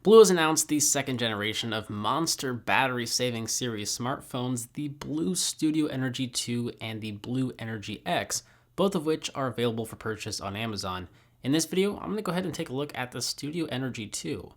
BLU has announced the second generation of monster battery-saving series smartphones, the BLU Studio Energy 2 and the BLU Energy X, both of which are available for purchase on Amazon. In this video, I'm going to go ahead and take a look at the Studio Energy 2.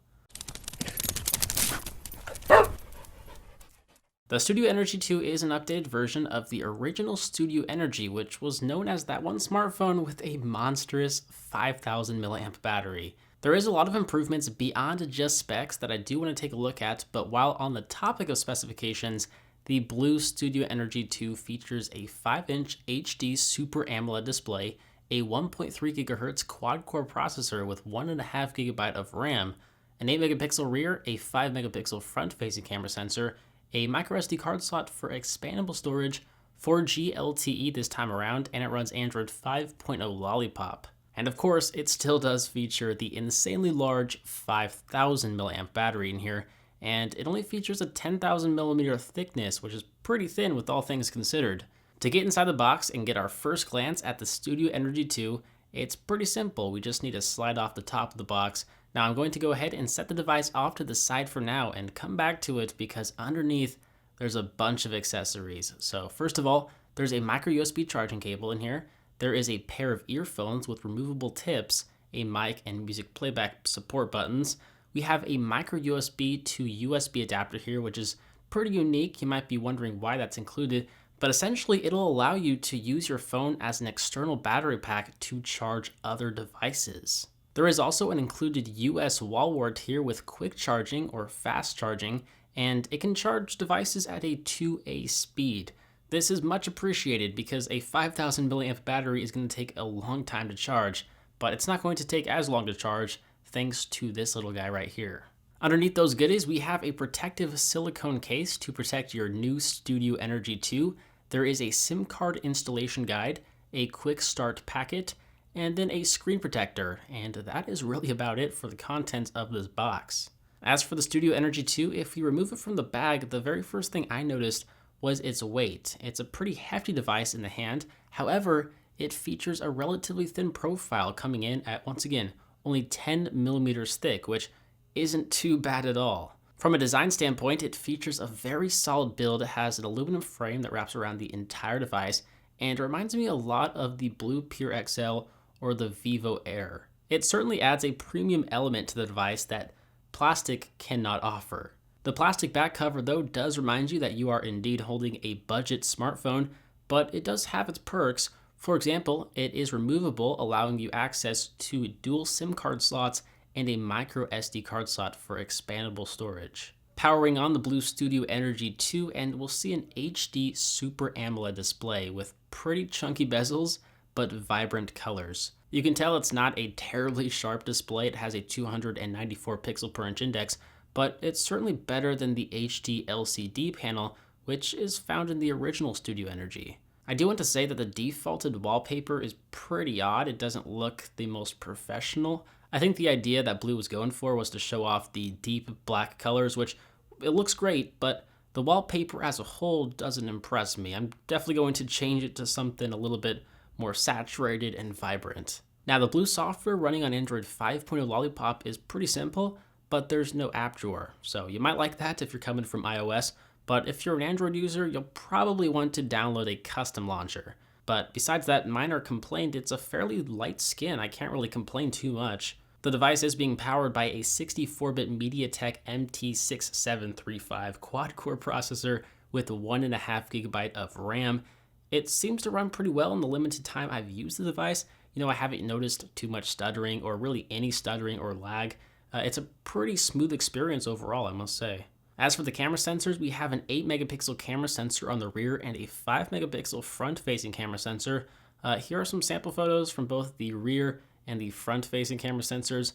The Studio Energy 2 is an updated version of the original Studio Energy, which was known as that one smartphone with a monstrous 5,000 milliamp battery. There is a lot of improvements beyond just specs that I do want to take a look at, but while on the topic of specifications, the BLU Studio Energy 2 features a 5-inch HD Super AMOLED display, a 1.3 GHz quad-core processor with 1.5 GB of RAM, an 8-megapixel rear, a 5-megapixel front-facing camera sensor, a microSD card slot for expandable storage, 4G LTE this time around, and it runs Android 5.0 Lollipop. And of course, it still does feature the insanely large 5,000 milliamp battery in here, and it only features a 10,000 millimeter thickness, which is pretty thin with all things considered. To get inside the box and get our first glance at the Studio Energy 2, it's pretty simple. We just need to slide off the top of the box. Now I'm going to go ahead and set the device off to the side for now and come back to it because underneath there's a bunch of accessories. So first of all, there's a micro USB charging cable in here. There is a pair of earphones with removable tips, a mic and music playback support buttons. We have a micro USB to USB adapter here, which is pretty unique. You might be wondering why that's included, but essentially it'll allow you to use your phone as an external battery pack to charge other devices. There is also an included US wall wart here with quick charging or fast charging, and it can charge devices at a 2A speed. This is much appreciated because a 5,000 milliamp battery is going to take a long time to charge, but it's not going to take as long to charge thanks to this little guy right here. Underneath those goodies, we have a protective silicone case to protect your new Studio Energy 2. There is a SIM card installation guide, a quick start packet, and then a screen protector, and that is really about it for the contents of this box. As for the Studio Energy 2, if you remove it from the bag, the very first thing I noticed was its weight. It's a pretty hefty device in the hand. However, it features a relatively thin profile coming in at, once again, only 10 millimeters thick, which isn't too bad at all. From a design standpoint, it features a very solid build. It has an aluminum frame that wraps around the entire device, and it reminds me a lot of the BLU Pure XL or the Vivo Air. It certainly adds a premium element to the device that plastic cannot offer. The plastic back cover, though, does remind you that you are indeed holding a budget smartphone, but it does have its perks. For example, it is removable, allowing you access to dual SIM card slots and a micro SD card slot for expandable storage. Powering on the BLU Studio Energy 2, and we'll see an HD Super AMOLED display with pretty chunky bezels, but vibrant colors. You can tell it's not a terribly sharp display. It has a 294 pixel per inch index, but it's certainly better than the HD LCD panel, which is found in the original Studio Energy. I do want to say that the defaulted wallpaper is pretty odd. It doesn't look the most professional. I think the idea that BLU was going for was to show off the deep black colors, which it looks great, but the wallpaper as a whole doesn't impress me. I'm definitely going to change it to something a little bit more saturated and vibrant. Now, the BLU software running on Android 5.0 Lollipop is pretty simple, but there's no app drawer. So you might like that if you're coming from iOS, but if you're an Android user, you'll probably want to download a custom launcher. But besides that minor complaint, it's a fairly light skin. I can't really complain too much. The device is being powered by a 64-bit MediaTek MT6735 quad-core processor with 1.5 GB of RAM. It seems to run pretty well in the limited time I've used the device. I haven't noticed too much stuttering or really any stuttering or lag. It's a pretty smooth experience overall, I must say. As for the camera sensors, we have an 8-megapixel camera sensor on the rear and a 5-megapixel front-facing camera sensor. Here are some sample photos from both the rear and the front-facing camera sensors.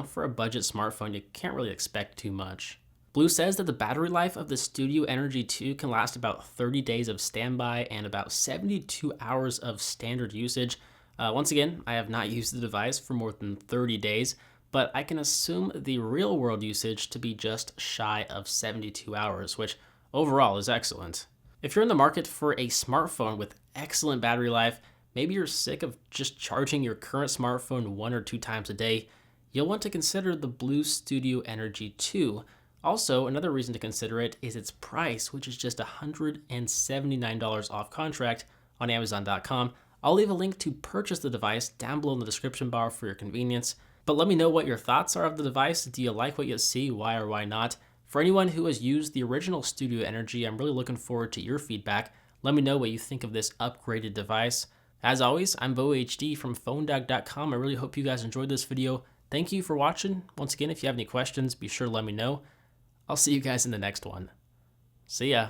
For a budget smartphone, you can't really expect too much. BLU says that the battery life of the Studio Energy 2 can last about 30 days of standby and about 72 hours of standard usage. Once again, I have not used the device for more than 30 days, but I can assume the real world usage to be just shy of 72 hours, which overall is excellent. If you're in the market for a smartphone with excellent battery life, maybe you're sick of just charging your current smartphone 1 or 2 times a day, you'll want to consider the BLU Studio Energy 2. Also, another reason to consider it is its price, which is just $179 off contract on Amazon.com. I'll leave a link to purchase the device down below in the description bar for your convenience. But let me know what your thoughts are of the device. Do you like what you see? Why or why not? For anyone who has used the original Studio Energy, I'm really looking forward to your feedback. Let me know what you think of this upgraded device. As always, I'm BoHD from PhoneDog.com. I really hope you guys enjoyed this video. Thank you for watching. Once again, if you have any questions, be sure to let me know. I'll see you guys in the next one. See ya.